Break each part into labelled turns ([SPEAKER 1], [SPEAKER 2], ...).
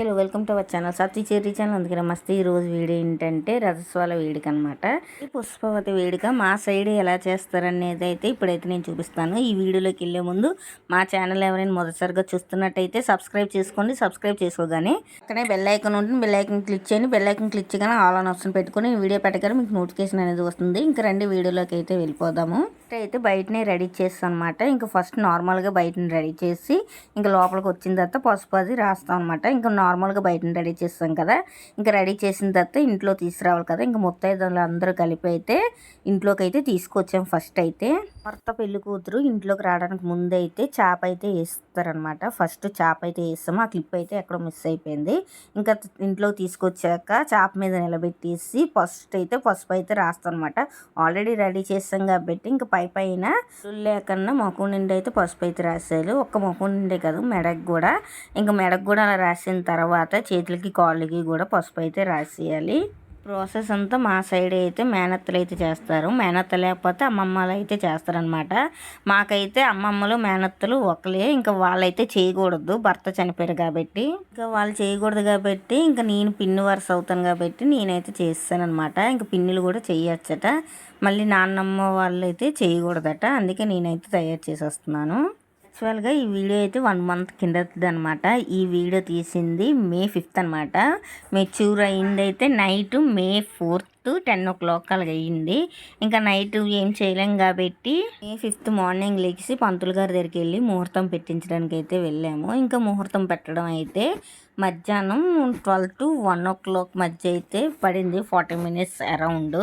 [SPEAKER 1] Hello welcome to our channel Satti cherry channel. అందుకే నమస్తే. ఈరోజు వీడియో ఏంటంటే రజస్వాల వేడుక అనమాట. ఈ పుష్పవతి వేడుక మా సైడ్ ఎలా చేస్తారనేది అయితే ఇప్పుడైతే నేను చూపిస్తాను. ఈ వీడియోలోకి వెళ్ళే ముందు మా ఛానల్ ఎవరైనా మొదటిసారిగా చూస్తున్నట్టయితే సబ్స్క్రైబ్ చేసుకోండి. సబ్స్క్రైబ్ చేసుకోగానే అక్కడే బెల్ ఐకాన్ ఉంటుంది, బెల్ ఐకాన్ క్లిక్ చేయండి. బెల్ ఐకాన్ క్లిక్ చేయగానే ఆల్ ఆన్ ఆప్షన్ పెట్టుకుని వీడియో పెట్టగానే మీకు నోటిఫికేషన్ అనేది వస్తుంది. ఇంకా రండి వీడియోలోకి అయితే వెళ్ళిపోదాము. అయితే బయటనే రెడీ చేస్తాం అనమాట. ఇంకా ఫస్ట్ నార్మల్గా బయటని రెడీ చేసి ఇంకా లోపలికి వచ్చిన తర్వాత పసుపు అది రాస్తాం అనమాట. ఇంకా నార్మల్గా బయటని రెడీ చేస్తాం కదా, ఇంకా రెడీ చేసిన తర్వాత ఇంట్లో తీసుకురావాలి కదా. ఇంకా ముత్తైదులు అందరూ కలిపి అయితే ఇంట్లోకి అయితే తీసుకొచ్చాం. ఫస్ట్ అయితే భర్త పెళ్లి కూతురు ఇంట్లోకి రావడానికి ముందు అయితే చాప అయితే వేస్తారనమాట. ఫస్ట్ చాప అయితే వేస్తాము. ఆ క్లిప్ అయితే ఎక్కడో మిస్ అయిపోయింది. ఇంకా ఇంట్లోకి తీసుకొచ్చాక చాప మీద నిలబెట్టేసి ఫస్ట్ అయితే పసుపు అయితే రాస్తాం అనమాట. ఆల్రెడీ రెడీ చేస్తాం కాబట్టి ఇంకా పైన లేకన్నా మొఖం నిండి అయితే పసుపు అయితే రాసేయాలి. ఒక్క మొఖం నిండే కాదు, మెడకు కూడా. ఇంకా మెడకు కూడా అలా రాసిన తర్వాత చేతులకి కాళ్ళకి కూడా పసుపు అయితే రాసేయాలి. ప్రాసెస్ అంతా మా సైడ్ అయితే మేనత్తలు అయితే చేస్తారు. మేనత్త లేకపోతే అమ్మమ్మలు అయితే చేస్తారనమాట. మాకైతే అమ్మమ్మలు మేనత్తలు ఒకలే. ఇంకా వాళ్ళైతే చేయకూడదు, భర్త చనిపోయారు కాబట్టి. ఇంకా వాళ్ళు చేయకూడదు కాబట్టి ఇంకా నేను పిన్ని వరుస అవుతాను కాబట్టి నేనైతే చేస్తాను అనమాట. ఇంకా పిన్నులు కూడా చేయొచ్చట, మళ్ళీ నాన్నమ్మ వాళ్ళు అయితే చేయకూడదట. అందుకే నేనైతే తయారు చేసి వస్తున్నాను. యాక్చువల్గా ఈ వీడియో అయితే 1 మంత్ కిందది అనమాట. ఈ వీడియో తీసింది May 5th అనమాట. మెచ్యూర్ అయింది అయితే నైట్ May 4th 10 o'clock అలాగ అయ్యింది. ఇంకా నైట్ ఏం చేయలేం కాబట్టి May 5th మార్నింగ్ లేచి పంతులు గారి దగ్గరికి వెళ్ళి ముహూర్తం పెట్టించడానికి అయితే వెళ్ళాము. ఇంకా ముహూర్తం పెట్టడం అయితే మధ్యాహ్నం 12 to 1 o'clock మధ్య అయితే పడింది, 40 minutes అరౌండ్.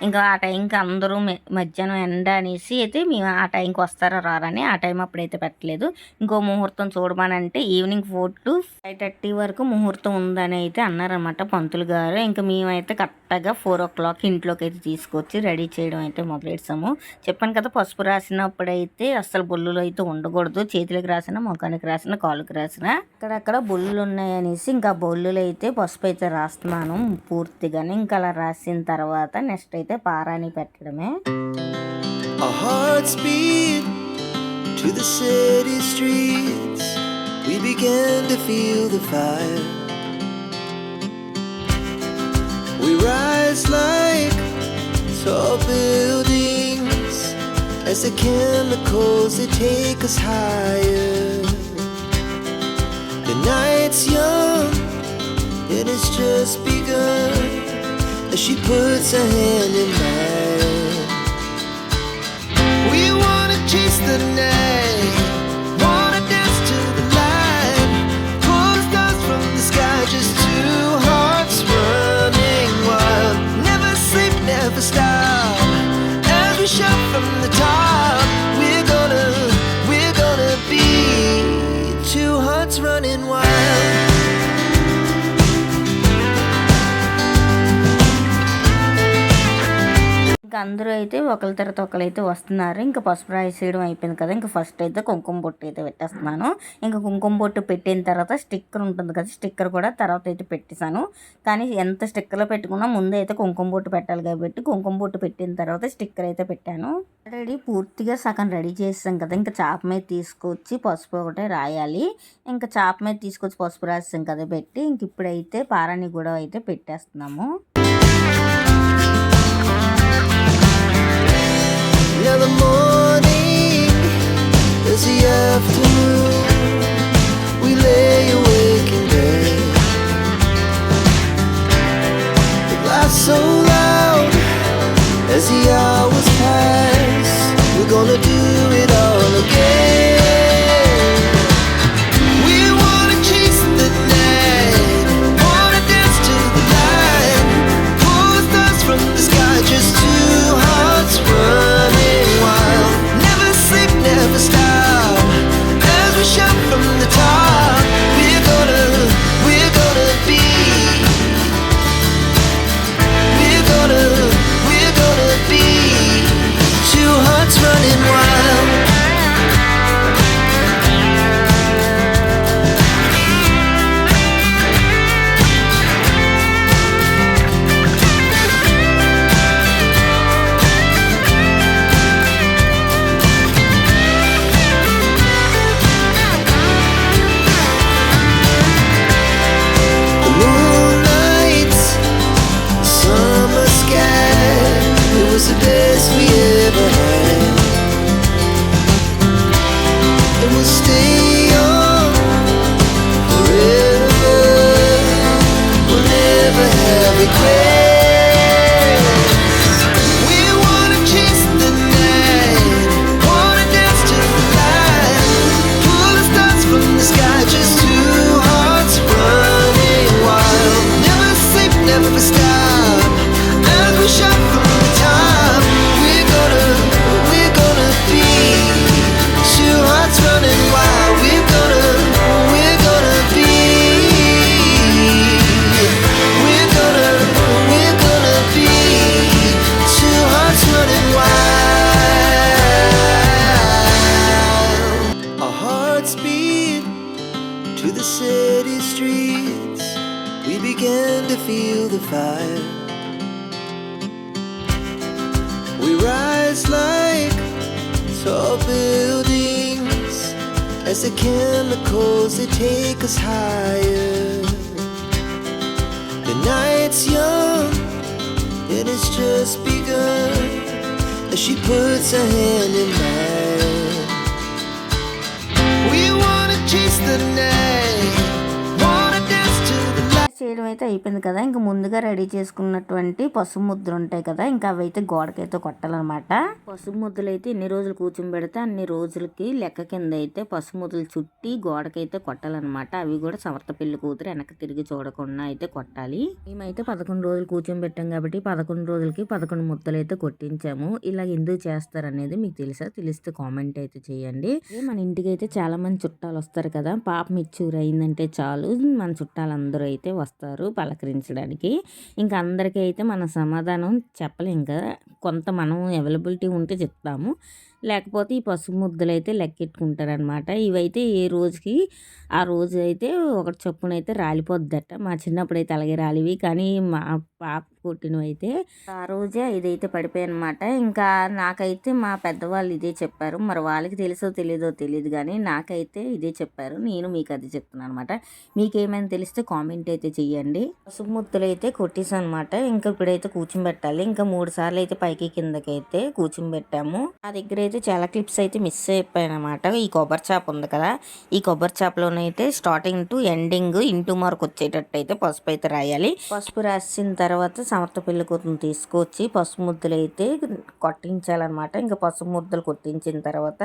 [SPEAKER 1] ఇంకా ఆ టైంకి అందరూ మధ్యాహ్నం ఎండ అనేసి అయితే మేము ఆ టైంకి వస్తారా రారని ఆ టైం అప్పుడైతే పెట్టలేదు. ఇంకో ముహూర్తం చూడమనంటే ఈవినింగ్ 4 to 5:30 వరకు ముహూర్తం ఉందని అయితే అన్నారనమాట పంతులు గారు. ఇంకా మేమైతే కరెక్ట్గా 4 o'clock ఇంట్లోకి అయితే తీసుకొచ్చి రెడీ చేయడం అయితే మొదలెట్టాము. చెప్పాను కదా, పసుపు రాసినప్పుడైతే అసలు బొల్లులు అయితే ఉండకూడదు. చేతులకు రాసిన, ముఖానికి రాసిన, కాళ్ళకి రాసిన అక్కడక్కడ బొల్లులు ఉన్నాయి అనేసి ఇంకా బొల్లులు అయితే పసుపు అయితే రాస్తున్నాను పూర్తిగానే. ఇంకా అలా రాసిన తర్వాత నెక్స్ట్ అయితే పారాని పెట్టడమే.
[SPEAKER 2] Our hearts beat to the city streets. We began to feel the fire. We rise like tall buildings as the chemicals they take us higher. The night's young and it's just begun as she puts her hand in mine. We wanna chase the night, wanna dance to the light, pull the stars from the sky, just two hearts running wild. Never sleep, never stop, as we shout from the top. We're gonna be two hearts running wild.
[SPEAKER 1] ఇంకా అందరూ అయితే ఒకరి తర్వాత ఒకరు అయితే వస్తున్నారు. ఇంకా పసుపు రాసేయడం అయిపోయింది కదా. ఇంకా ఫస్ట్ అయితే కుంకుమ బొట్టు అయితే పెట్టేస్తున్నాను. ఇంకా కుంకుమ బొట్టు పెట్టిన తర్వాత స్టిక్కర్ ఉంటుంది కదా, స్టిక్కర్ కూడా తర్వాత అయితే పెట్టేశాను. కానీ ఎంత స్టిక్కర్లో పెట్టుకున్నా ముందు అయితే కుంకుమ బొట్టు పెట్టాలి కాబట్టి కుంకుమ బొట్టు పెట్టిన తర్వాత స్టిక్కర్ అయితే పెట్టాను. ఆల్రెడీ పూర్తిగా సగం రెడీ చేసాం కదా. ఇంకా చాప మీద తీసుకొచ్చి పసుపు ఒకటే రాయాలి. ఇంకా చాప మీద తీసుకొచ్చి పసుపు రాసాం కదా పెట్టి, ఇంక ఇప్పుడైతే పారాని కూడా అయితే పెట్టేస్తున్నాము.
[SPEAKER 2] Now the morning is the afternoon. We lay awake in bed. The laughs so loud as the hours pass. We're gonna do it all again. We wanna chase the night, wanna dance to the light, pull the stars from the sky, just two hearts running wild. as the chemicals they take us higher. The night's young, it has just begun, as she puts her hand in mine. We wanna chase the night, wanna dance to the light.
[SPEAKER 1] చేయడం అయితే అయిపోయింది కదా. ఇంకా ముందుగా ready చేసుకున్నటువంటి పసుపు ముద్దలు ఉంటాయి కదా, ఇంకా అవి అయితే గోడకైతే కొట్టాలన్నమాట. పసుపు ముద్దలు అయితే ఎన్ని రోజులు కూర్చొని పెడితే అన్ని రోజులకి లెక్క కింద అయితే పసుపు ముద్దలు చుట్టి గోడకైతే కొట్టాలన్నమాట. అవి కూడా సమర్థ పెళ్లి కూతురు వెనక్కి తిరిగి చూడకుండా అయితే కొట్టాలి. మేమైతే 11 రోజులు కూర్చొని పెట్టాం కాబట్టి 11 రోజులకి 11 ముద్దలు అయితే కొట్టించాము. ఇలా ఎందుకు చేస్తారనేది మీకు తెలుసా? తెలిస్తే కామెంట్ అయితే చేయండి. మన ఇంటికి అయితే చాలా మంది చుట్టాలు వస్తారు కదా, పాప మెచ్యూర్ అయిందంటే చాలు మన చుట్టాలందరూ అయితే వస్తారు పలకరించడానికి. ఇంకా అందరికీ అయితే మన సమాధానం చెప్పలేం కదా, కొంత మనం అవైలబిలిటీ ఉంటే చెప్తాము, లేకపోతే ఈ పసుపు ముద్దలు అయితే లెక్కెట్టుకుంటారనమాట. ఇవైతే ఏ రోజుకి ఆ రోజు అయితే ఒకటి చొప్పున అయితే రాలిపోద్దట. మా చిన్నప్పుడు అయితే అలాగే రాలివి, కానీ మా పాప పుట్టినవి అయితే ఆ రోజే ఇదైతే పడిపోయాయి అనమాట. ఇంకా నాకైతే మా పెద్దవాళ్ళు ఇదే చెప్పారు, మరి వాళ్ళకి తెలుసో తెలీదో తెలియదు కానీ నాకైతే ఇదే చెప్పారు, నేను మీకు అది చెప్తున్నాను అనమాట. మీకేమైనా తెలిస్తే కామెంట్ అయితే చెయ్యండి. పసుపు ముద్దలు అయితే కొట్టేసాను అనమాట. ఇంకా ఇప్పుడైతే కూర్చుని పెట్టాలి. ఇంకా 3 సార్లు అయితే పైకి కిందకి అయితే కూర్చుని పెట్టాము. నా దగ్గర అయితే చాలా క్లిప్స్ అయితే మిస్ అయిపోయాయి అనమాట. ఈ కొబ్బరి చాప ఉంది కదా, ఈ కొబ్బరి చాపలోనైతే starting to ending into mark వచ్చేటట్టు అయితే పసుపు అయితే రాయాలి. పసుపు రాసిన తర్వాత సమర్థ పెళ్లి కూతురు తీసుకొచ్చి పసుపు ముద్దలు అయితే కొట్టించాలన్నమాట. ఇంకా పసుపు ముద్దలు కొట్టించిన తర్వాత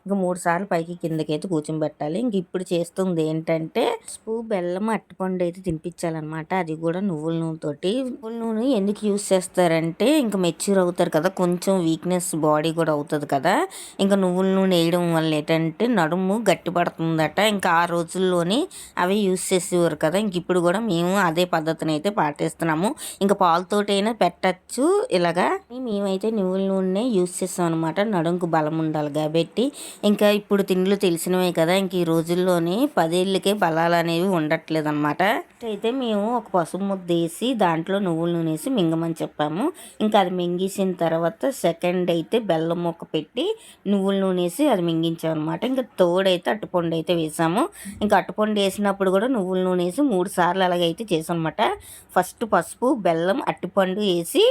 [SPEAKER 1] ఇంకా 3 సార్లు పైకి కిందకి అయితే కూర్చొని పెట్టాలి. ఇంక ఇప్పుడు చేస్తుంది ఏంటంటే పసుపు బెల్లం అట్టిపండు అయితే తినిపించాలన్నమాట. అది కూడా నువ్వుల నూనె తోటి. నువ్వుల నూనె ఎందుకు యూస్ చేస్తారంటే ఇంకా మెచ్యూర్ అవుతారు కదా, కొంచెం వీక్నెస్ బాడీ కూడా అవుతుంది కదా. ఇంకా నువ్వుల నూనె వేయడం వల్ల ఏంటంటే నడుము గట్టి పడుతుందట. ఇంకా ఆ రోజుల్లోని అవి యూస్ చేసేవారు కదా, ఇంక ఇప్పుడు కూడా మేము అదే పద్ధతిని అయితే పాటిస్తున్నాము. ఇంకా పాలతోటైనా పెట్టచ్చు ఇలాగా. మేమైతే నువ్వుల నూనె యూస్ చేస్తాం అనమాట, నడుముకు బలం ఉండాలి కాబట్టి. ఇంకా ఇప్పుడు తిండ్లు తెలిసినవే కదా, ఇంక ఈ రోజుల్లోని 10 ఏళ్ళకే బలాలు అనేవి ఉండట్లేదు అనమాట. అయితే మేము ఒక పసుపు ముద్ద వేసి దాంట్లో నువ్వుల నూనె వేసి మింగమని చెప్పాము. ఇంకా అది మింగేసిన తర్వాత సెకండ్ అయితే బెల్లం ముక్క పెట్టి నువ్వుల నూనె వేసి అది మింగించాం అనమాట. ఇంకా తోడైతే అట్టుపండు అయితే వేసాము. ఇంకా అట్టుపండు వేసినప్పుడు కూడా నువ్వుల నూనె వేసి 3 సార్లు అలాగైతే చేసాం అనమాట. ఫస్ట్ పసుపు బెల్లం అట్టుపండు వేసి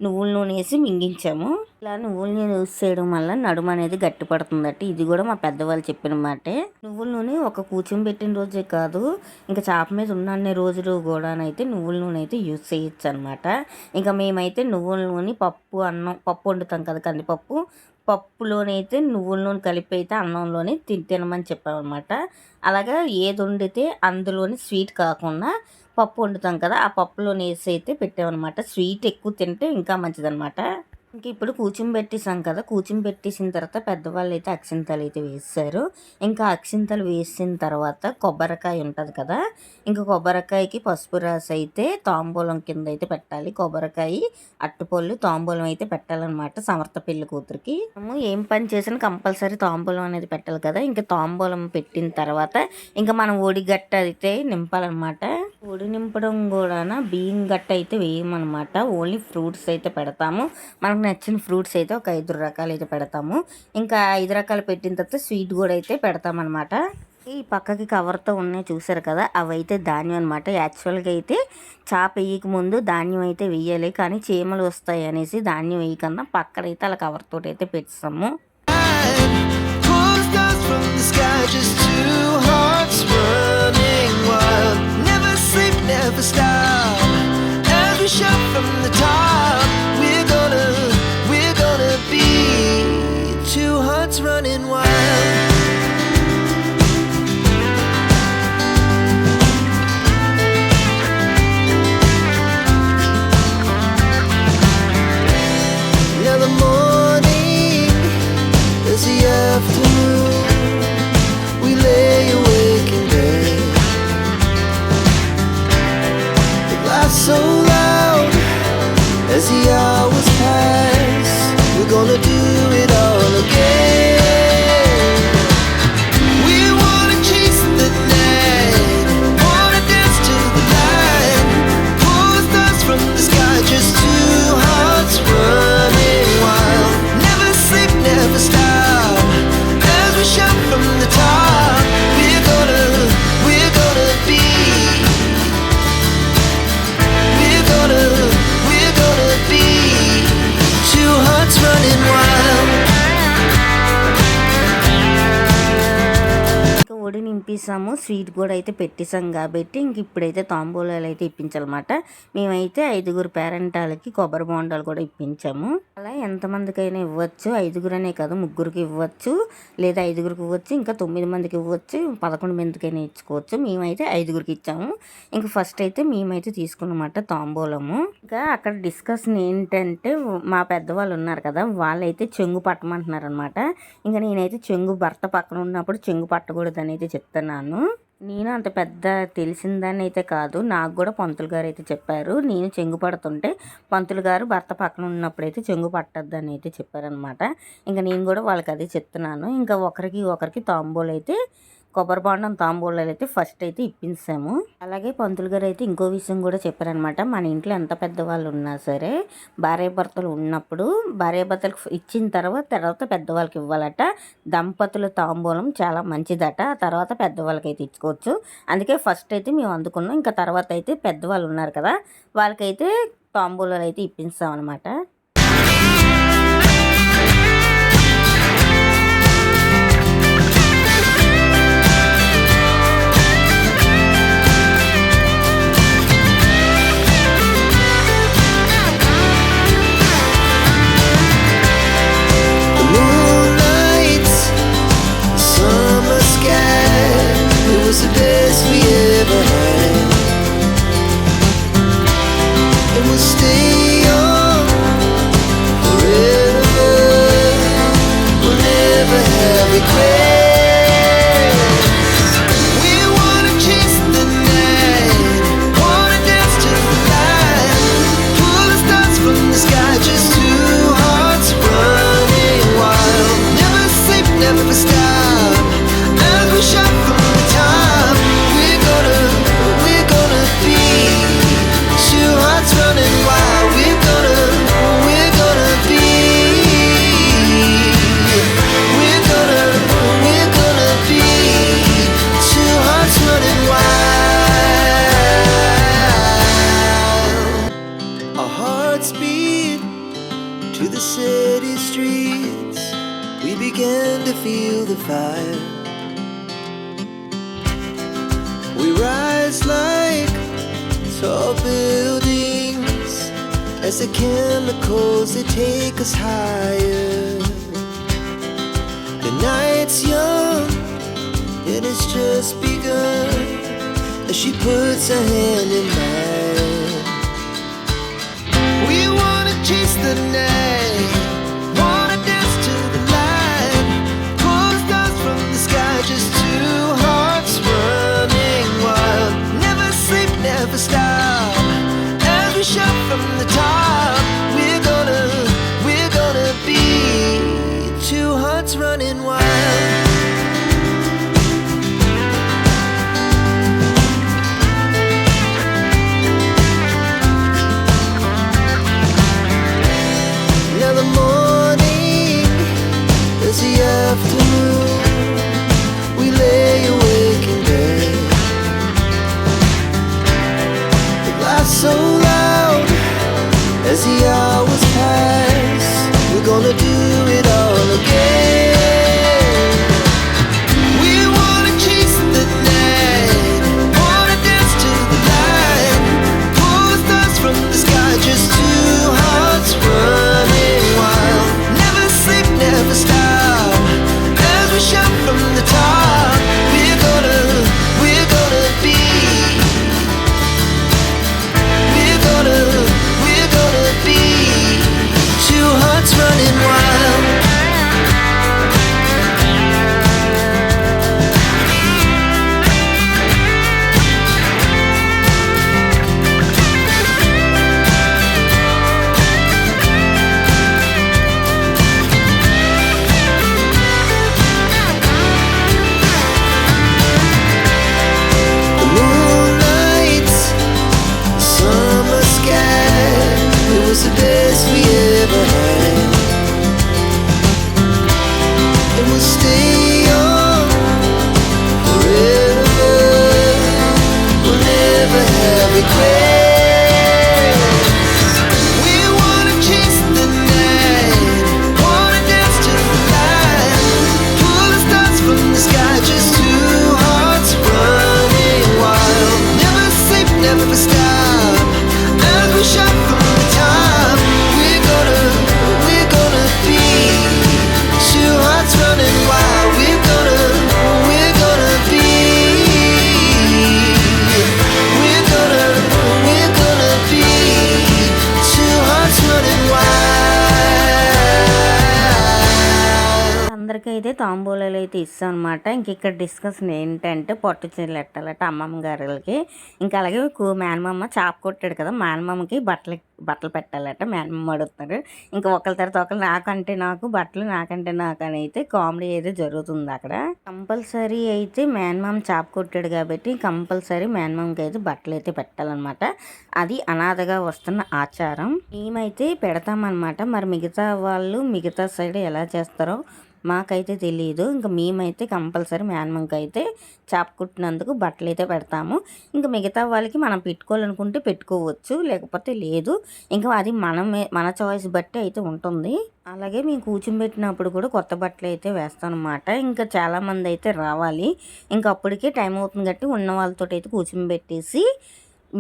[SPEAKER 1] నువ్వుల నూనె వేసి మింగించాము. ఇలా నువ్వుల నూనె యూస్ చేయడం వల్ల నడుము అనేది గట్టి పడుతుందట. ఇది కూడా మా పెద్దవాళ్ళు చెప్పిన మాటే. నువ్వుల నూనె ఒక కూర్చొని పెట్టిన రోజే కాదు, ఇంకా చాప మీద ఉన్న అన్ని రోజులు కూడానైతే నువ్వుల నూనె అయితే యూస్ చేయొచ్చు అనమాట. ఇంకా మేమైతే నువ్వుల నూనె పప్పు అన్నం, పప్పు వండుతాం కదా కందిపప్పు, పప్పులోనైతే నువ్వుల నూనె కలిపి అయితే అన్నంలోనే తినమని చెప్పామన్నమాట. అలాగా ఏది వండితే అందులోని స్వీట్ కాకుండా పప్పు వండుతాం కదా, ఆ పప్పులోని వేసి అయితే పెట్టామన్నమాట. స్వీట్ ఎక్కువ తింటే ఇంకా మంచిదన్నమాట. ఇంక ఇప్పుడు కూర్చుని పెట్టేసాం కదా, కూర్చుని పెట్టేసిన తర్వాత పెద్దవాళ్ళు అయితే అక్షింతలు అయితే వేస్తారు. ఇంకా అక్షింతలు వేసిన తర్వాత కొబ్బరికాయ ఉంటుంది కదా, ఇంకా కొబ్బరికాయకి పసుపు రాసి అయితే తాంబూలం కింద అయితే పెట్టాలి. కొబ్బరికాయ అట్టుపళ్ళు తాంబూలం అయితే పెట్టాలన్నమాట సమర్థ పెళ్లి కూతురికి. మనము ఏం పని చేసినా కంపల్సరీ తాంబూలం అనేది పెట్టాలి కదా. ఇంకా తాంబూలం పెట్టిన తర్వాత ఇంకా మనం ఒడి గట్ట అయితే నింపాలన్నమాట. ఒడి నింపడం కూడా బియ్యం గట్ట అయితే వేయమన్నమాట, ఓన్లీ ఫ్రూట్స్ అయితే పెడతాము. మనకు నచ్చిన ఫ్రూట్స్ అయితే ఒక 5 రకాలు అయితే పెడతాము. ఇంకా 5 రకాలు పెట్టిన తర్వాత స్వీట్ కూడా అయితే పెడతామన్నమాట. ఈ పక్కకి కవర్తో ఉన్నాయి చూసారు కదా, అవి అయితే ధాన్యం అనమాట. యాక్చువల్గా అయితే చాప వేయక ముందు ధాన్యం అయితే వేయాలి, కానీ చీమలు వస్తాయి అనేసి ధాన్యం వేయకన్నా పక్కనైతే అలా కవర్తో అయితే పెట్టాము.
[SPEAKER 2] Running wild. Now the morning is the afternoon. We lay awake in bed. The laughs so loud as the hours pass. We're gonna do it all again.
[SPEAKER 1] తినిపిస్తాము, స్వీట్ కూడా అయితే పెట్టేసాం కాబట్టి ఇంక ఇప్పుడైతే తాంబూలాలు అయితే ఇప్పించాలన్నమాట. మేమైతే 5 పేరెంటాలకి కొబ్బరి బోండాలు కూడా ఇప్పించాము. అలా ఎంతమందికైనా ఇవ్వచ్చు, 5 కాదు 3కి ఇవ్వచ్చు, లేదా 5కి ఇవ్వచ్చు, ఇంకా 9 మందికి ఇవ్వచ్చు, 11 మందికైనా ఇచ్చుకోవచ్చు. మేమైతే 5కి ఇచ్చాము. ఇంక ఫస్ట్ అయితే మేమైతే తీసుకున్నమాట తాంబూలము. ఇంకా అక్కడ డిస్కషన్ ఏంటంటే మా పెద్దవాళ్ళు ఉన్నారు కదా, వాళ్ళైతే చెంగు పట్టమంటున్నారు అనమాట. ఇంకా నేనైతే చెంగు భర్త పక్కన ఉన్నప్పుడు చెంగు పట్టకూడదని అయితే చెప్తున్నాను. నేను అంత పెద్ద తెలిసిందని అయితే కాదు, నాకు కూడా పంతులు గారు అయితే చెప్పారు. నేను చెంగు పడుతుంటే పంతులు గారు భర్త పక్కన ఉన్నప్పుడు అయితే చెంగు పట్టద్దని అయితే చెప్పారనమాట. ఇంకా నేను కూడా వాళ్ళకి అదే చెప్తున్నాను. ఇంకా ఒకరికి తాంబూలు అయితే కొబ్బరి బొండం తాంబూలాలు అయితే ఫస్ట్ అయితే ఇప్పించాము. అలాగే పంతులు గారు అయితే ఇంకో విషయం కూడా చెప్పారనమాట. మన ఇంట్లో ఎంత పెద్దవాళ్ళు ఉన్నా సరే భార్యాభర్తలు ఉన్నప్పుడు భార్యాభర్తలకు ఇచ్చిన తర్వాత పెద్దవాళ్ళకి ఇవ్వాలట. దంపతుల తాంబూలం చాలా మంచిదట, ఆ తర్వాత పెద్దవాళ్ళకి అయితే ఇచ్చుకోవచ్చు. అందుకే ఫస్ట్ అయితే మేము అందుకున్నాం. ఇంకా తర్వాత అయితే పెద్దవాళ్ళు ఉన్నారు కదా, వాళ్ళకైతే తాంబూలాలు అయితే ఇప్పిస్తాం అనమాట.
[SPEAKER 2] The best we ever had, and we'll stay young forever. We'll never have regrets. We wanna chase the night, wanna dance to the light, pull the stars from the sky, just two hearts running wild. Never sleep, never stop, as we shine from the top. We're gonna be two hearts running wild. We're gonna be two hearts running wild. Our hearts beat to the city streets. We began to feel the fire. We rise like tall buildings as the chemicals, they take us higher. The night's young and it's just begun as she puts her hand in mine. We wanna chase the night, wanna dance to the light, pull the stars from the sky, just two hearts running wild. Never sleep, never stop, as we shout from the top. We're gonna be two hearts running wild. Now the morning is the afternoon. We lay awake in bed, the laugh so loud as the hours pass. We're gonna do it all again.
[SPEAKER 1] అందరికీ అయితే తాంబూలాలు అయితే ఇస్తాం అనమాట. ఇంక ఇక్కడ discussion ఏంటంటే పట్టు చీరలు ఎట్టాలట అమ్మమ్మ గారికి. ఇంకా అలాగే మేనమామ చాప కొట్టాడు కదా, మేనమామకి బట్టలు పెట్టాలట. మేనమామ అడుగుతున్నారు. ఇంకా ఒకరి తర్వాత ఒకరు నాకంటే నాకు బట్టలు, నాకంటే నాకు అని అయితే కామెడీ అయితే జరుగుతుంది అక్కడ. కంపల్సరీ అయితే మేనమామ చాప కొట్టాడు కాబట్టి కంపల్సరీ మేనమామకి అయితే బట్టలు అయితే పెట్టాలన్నమాట. అది అనాథగా వస్తున్న ఆచారం. మేమైతే పెడతామన్నమాట. మరి మిగతా వాళ్ళు మిగతా సైడ్ ఎలా చేస్తారో మాకైతే తెలియదు. ఇంకా మేమైతే కంపల్సరీ మేనమామకి అయితే చాప కుట్టినందుకు బట్టలు అయితే పెడతాము. ఇంకా మిగతా వాళ్ళకి మనం పెట్టుకోవాలనుకుంటే పెట్టుకోవచ్చు, లేకపోతే లేదు. ఇంకా అది మన చాయిస్ బట్టి అయితే ఉంటుంది. అలాగే మేము కూర్చోబెట్టినప్పుడు కూడా కొత్త బట్టలు అయితే వేస్తాం అనమాట. ఇంకా చాలామంది అయితే రావాలి. ఇంకా అప్పటికే టైం అవుతుంది కాబట్టి ఉన్న వాళ్ళతో అయితే కూర్చోబెట్టేసి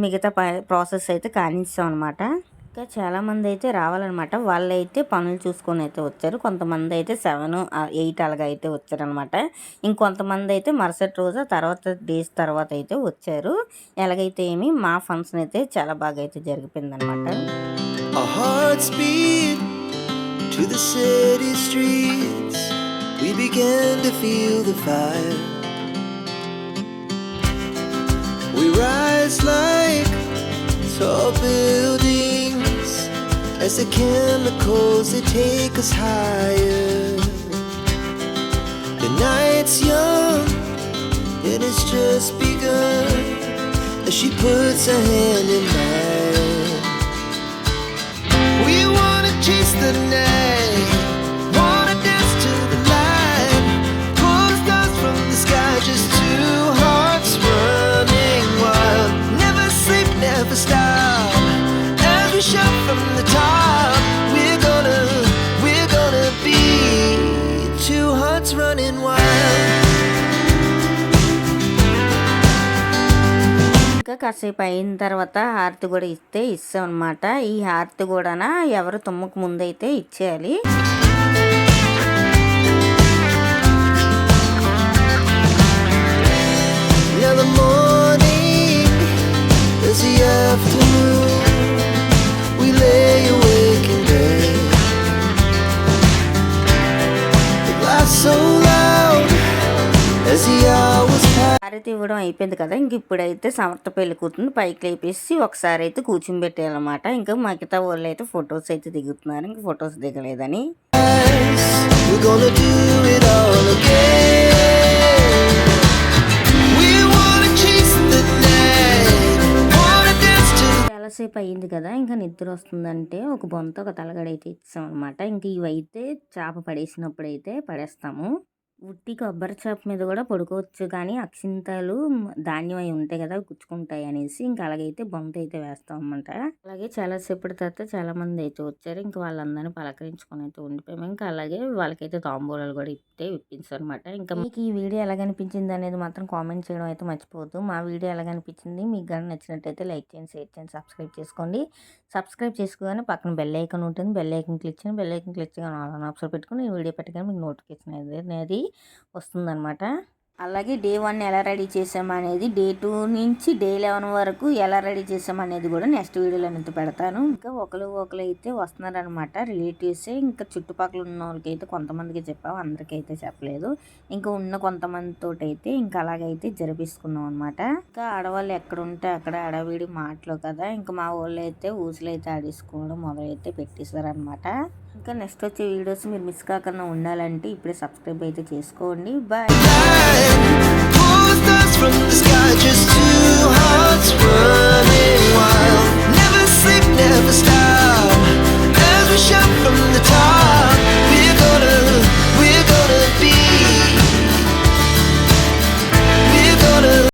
[SPEAKER 1] మిగతా ప్రాసెస్ అయితే కానిస్తాం అనమాట. ఇంకా చాలామంది అయితే రావాలన్నమాట. వాళ్ళైతే పనులు చూసుకొని అయితే వచ్చారు. కొంతమంది అయితే 7, 8 అలాగ అయితే వచ్చారనమాట. ఇంకొంతమంది అయితే మరుసటి రోజు తర్వాత డేస్ తర్వాత అయితే వచ్చారు. ఎలాగైతే ఏమి మా ఫంక్షన్ అయితే చాలా బాగా అయితే జరిగిపోయింది అనమాట.
[SPEAKER 2] Our hearts beat to the city streets. We began to feel the fire. We rise like tall buildings as the chemicals they take us higher. The night's young and it's just begun as she puts her hand in mine. We wanna chase the night, wanna dance to the light, pull stars from the sky, just two hearts running wild. Never sleep, never stop, as we shout from the top. We're gonna be two hearts running wild.
[SPEAKER 1] ఇంకా కాసేపు అయిన తర్వాత హారతి కూడా ఇస్తాం అనమాట. ఈ హారతి కూడా ఎవరు తుమ్మకు ముందు అయితే ఇచ్చేయాలి.
[SPEAKER 2] Now the morning is the afternoon. We lay awake in bed. The laughs so loud as the hours pass.
[SPEAKER 1] హారతి ఇవ్వడం అయిపోయింది కదా. ఇంక ఇప్పుడైతే సమర్థ పెళ్లి కూతురు పైకి లేపేసి ఒకసారి అయితే కూర్చుని పెట్టేయాలన్నమాట. ఇంకా మిగతా వాళ్ళు అయితే ఫొటోస్ అయితే దిగుతున్నారు. ఇంక photos దిగలేదని.
[SPEAKER 2] We're gonna do it all again. We wanna chase the night, wanna dance to.
[SPEAKER 1] చాలాసేపు అయ్యింది కదా, ఇంకా నిద్ర వస్తుందంటే ఒక బొంత ఒక తలగడ అయితే ఇచ్చాం అనమాట. ఇంక ఇవైతే చేప పడేసినప్పుడు అయితే పడేస్తాము. ఉట్టి కొబ్బరి చాప మీద కూడా పడుకోవచ్చు, కానీ అక్షింతలు ధాన్యం అవి ఉంటాయి కదా, గుచ్చుకుంటాయి అనేసి ఇంకా అలాగైతే బొంత అయితే వేస్తాం అనమాట. అలాగే చాలాసేపటి తర్వాత చాలా మంది అయితే వచ్చారు. ఇంకా వాళ్ళందరినీ పలకరించుకొని అయితే ఉండిపోయాము. ఇంకా అలాగే వాళ్ళకైతే తాంబూలాలు కూడా ఇప్పించారు అనమాట. ఇంకా మీకు ఈ వీడియో ఎలాగనిపించింది అనేది మాత్రం కామెంట్ చేయడం అయితే మర్చిపోవద్దు. మా వీడియో ఎలాగనిపించింది మీకు కానీ నచ్చినట్టయితే లైక్ చేయండి, షేర్ చేయండి, సబ్స్క్రైబ్ చేసుకోండి. సబ్స్క్రైబ్ చేసుకోగానే పక్కన బెల్ ఐకాన్ ఉంటుంది. బెల్ ఐకాన్ క్లిక్ చేయండి. బెల్ ఐకాన్ క్లిక్ చేయగానే ఆల్ ఆప్షన్ పెట్టుకుని ఈ వీడియో పెట్టగానే మీకు నోటిఫికేషన్ అనేది వస్తుందన్నమాట. అలాగే డే 1 ఎలా రెడీ చేసామనేది, డే 2 నుంచి డే 11 వరకు ఎలా రెడీ చేసామనేది కూడా నెక్స్ట్ వీడియోలో అయితే పెడతాను. ఇంకా ఒకరు అయితే వస్తున్నారనమాట, రిలేటివ్సే. ఇంకా చుట్టుపక్కల ఉన్న వాళ్ళకి అయితే కొంతమందికి చెప్పాము, అందరికీ అయితే చెప్పలేదు. ఇంకా ఉన్న కొంతమంది తోటి అయితే ఇంకా అలాగైతే జరిపిస్తున్నాం అనమాట. ఇంకా ఆడవాళ్ళు ఎక్కడ ఉంటే అక్కడ అడవిడి మాటలు కదా, ఇంకా మా వాళ్ళు అయితే ఊసులు అయితే ఆడేసుకోవడం మొదలైతే పెట్టేశారనమాట. ఇంకా నెక్స్ట్ వచ్చే వీడియోస్ మీరు మిస్ కాకుండా ఉండాలంటే ఇప్పుడే సబ్స్క్రైబ్ అయితే చేసుకోండి. Bye.
[SPEAKER 2] Pull stars from the sky, just two hearts running wild. Never sleep, never stop.